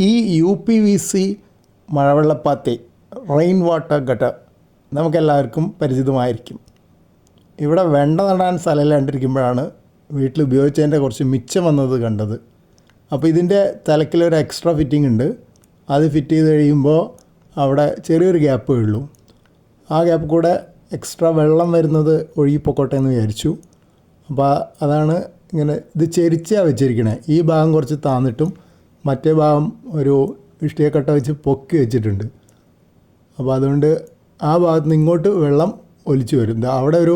ഈ UPVC മഴവെള്ളപ്പാത്തി rain water gutter നമുക്കെല്ലാവർക്കും പരിചിതമായിരിക്കും. ഇവിടെ വെണ്ട നടാൻ സ്ഥലമില്ലാണ്ടിരിക്കുമ്പോഴാണ് വീട്ടിൽ ഉപയോഗിച്ചതിൻ്റെ കുറച്ച് മിച്ചം വന്നത് കണ്ടത്. അപ്പോൾ ഇതിൻ്റെ തലക്കിലൊരു എക്സ്ട്രാ ഫിറ്റിംഗ് ഉണ്ട്. അത് ഫിറ്റ് ചെയ്ത് കഴിയുമ്പോൾ അവിടെ ചെറിയൊരു ഗ്യാപ്പേ ഉള്ളൂ. ആ ഗ്യാപ്പ് കൂടെ എക്സ്ട്രാ വെള്ളം വരുന്നത് ഒഴുകിപ്പോക്കോട്ടെ എന്ന് വിചാരിച്ചു. അപ്പോൾ അതാണ് ഇങ്ങനെ ഇത് ചെരിച്ചാണ് വെച്ചിരിക്കണേ. ഈ ഭാഗം കുറച്ച് താന്നിട്ടും മറ്റേ ഭാഗം ഒരു ഇഷ്ടികക്കട്ട വെച്ച് പൊക്കി വെച്ചിട്ടുണ്ട്. അപ്പോൾ അതുകൊണ്ട് ആ ഭാഗത്ത് നിന്ന് ഇങ്ങോട്ട് വെള്ളം ഒലിച്ചു വരും. അവിടെ ഒരു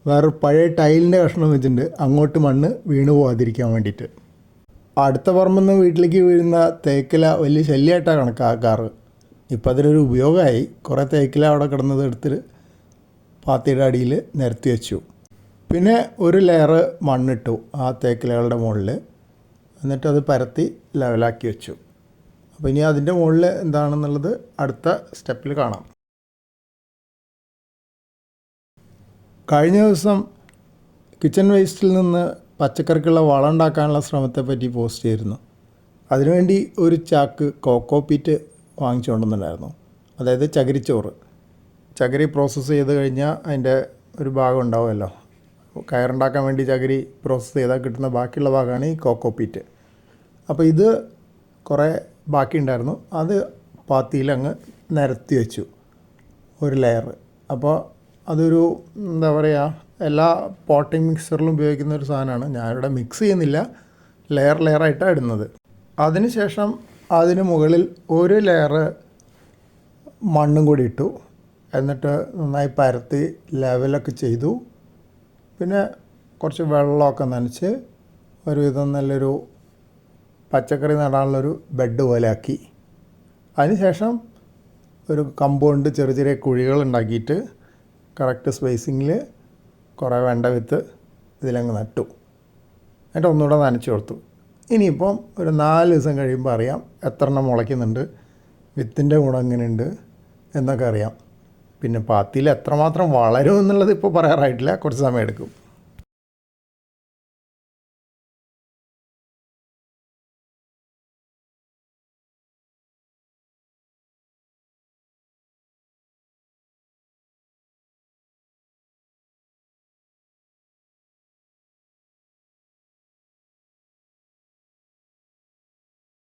വേറെ പഴയ ടൈലിൻ്റെ കഷ്ണം വെച്ചിട്ടുണ്ട്, അങ്ങോട്ട് മണ്ണ് വീണ് പോകാതിരിക്കാൻ വേണ്ടിയിട്ട്. അടുത്ത പറമ്പിൽ നിന്ന് വീട്ടിലേക്ക് വീഴുന്ന തേക്കില വലിയ ശല്യമായിട്ടാണ് കണക്കാക്കാറ്. ഇപ്പോൾ അതിനൊരു ഉപയോഗമായി. കുറേ തേക്കില അവിടെ കിടന്നത് എടുത്തിട്ട് പാത്തിയുടെ അടിയിൽ നിരത്തി വെച്ചു. പിന്നെ ഒരു ലെയർ മണ്ണിട്ടു ആ തേക്കിലകളുടെ മുകളിൽ. എന്നിട്ടത് പരത്തി ലെവലാക്കി വെച്ചു. അപ്പോൾ ഇനി അതിൻ്റെ മുകളിൽ എന്താണെന്നുള്ളത് അടുത്ത സ്റ്റെപ്പിൽ കാണാം. കഴിഞ്ഞ ദിവസം കിച്ചൺ വേസ്റ്റിൽ നിന്ന് പച്ചക്കറിക്കുള്ള വളം ഉണ്ടാക്കാനുള്ള ശ്രമത്തെപ്പറ്റി പോസ്റ്റ് ചെയ്തിരുന്നു. അതിനുവേണ്ടി ഒരു ചാക്ക് കോക്കോപീറ്റ് വാങ്ങിച്ചുകൊണ്ടുവന്നിട്ടുണ്ടായിരുന്നു. അതായത് ചകിരിച്ചോറ്. ചകിരി പ്രോസസ്സ് ചെയ്ത് കഴിഞ്ഞാൽ അതിൻ്റെ ഒരു ഭാഗം ഉണ്ടാവുമല്ലോ. കയറുണ്ടാക്കാൻ വേണ്ടി ചകിരി പ്രോസസ്സ് ചെയ്താൽ കിട്ടുന്ന ബാക്കിയുള്ള ഭാഗമാണ് ഈ കോക്കോപീറ്റ്. അപ്പോൾ ഇത് കുറേ ബാക്കിയുണ്ടായിരുന്നു. അത് പാത്തിയിലങ്ങ് നിരത്തി വെച്ചു ഒരു ലെയർ. അപ്പോൾ അതൊരു എന്താ പറയുക, എല്ലാ പോട്ടിംഗ് മിക്സറിലും ഉപയോഗിക്കുന്ന ഒരു സാധനമാണ്. ഞാനിവിടെ മിക്സ് ചെയ്യുന്നില്ല, ലെയറായിട്ടാണ് ഇടുന്നത്. അതിനുശേഷം അതിന് മുകളിൽ ഒരു ലെയർ മണ്ണും കൂടി ഇട്ടു. എന്നിട്ട് നന്നായി പരത്തി ലെവലൊക്കെ ചെയ്തു. പിന്നെ കുറച്ച് വെള്ളമൊക്കെ നനച്ച് ഒരുവിധം നല്ലൊരു പച്ചക്കറി നടാനുള്ളൊരു ബെഡ് പോലെ ആക്കി. അതിനുശേഷം ഒരു കമ്പൗണ്ട് ചെറിയ ചെറിയ കുഴികൾ ഉണ്ടാക്കിയിട്ട് കറക്റ്റ് സ്പേസിങ്ങിൽ കുറേ വെണ്ട വിത്ത് ഇതിലങ്ങ് നട്ടു. എന്നിട്ട് ഒന്നുകൂടെ നനച്ച് കൊടുത്തു. ഇനിയിപ്പം ഒരു 4 ദിവസം കഴിയുമ്പോൾ അറിയാം എത്ര എണ്ണം മുളയ്ക്കുന്നുണ്ട്, വിത്തിൻ്റെ ഗുണം എങ്ങനെയുണ്ട് എന്നൊക്കെ അറിയാം. പിന്നെ പാത്തിയിൽ എത്രമാത്രം വളരും എന്നുള്ളത് ഇപ്പോൾ പറയാറായിട്ടില്ല, കുറച്ച് സമയം എടുക്കും.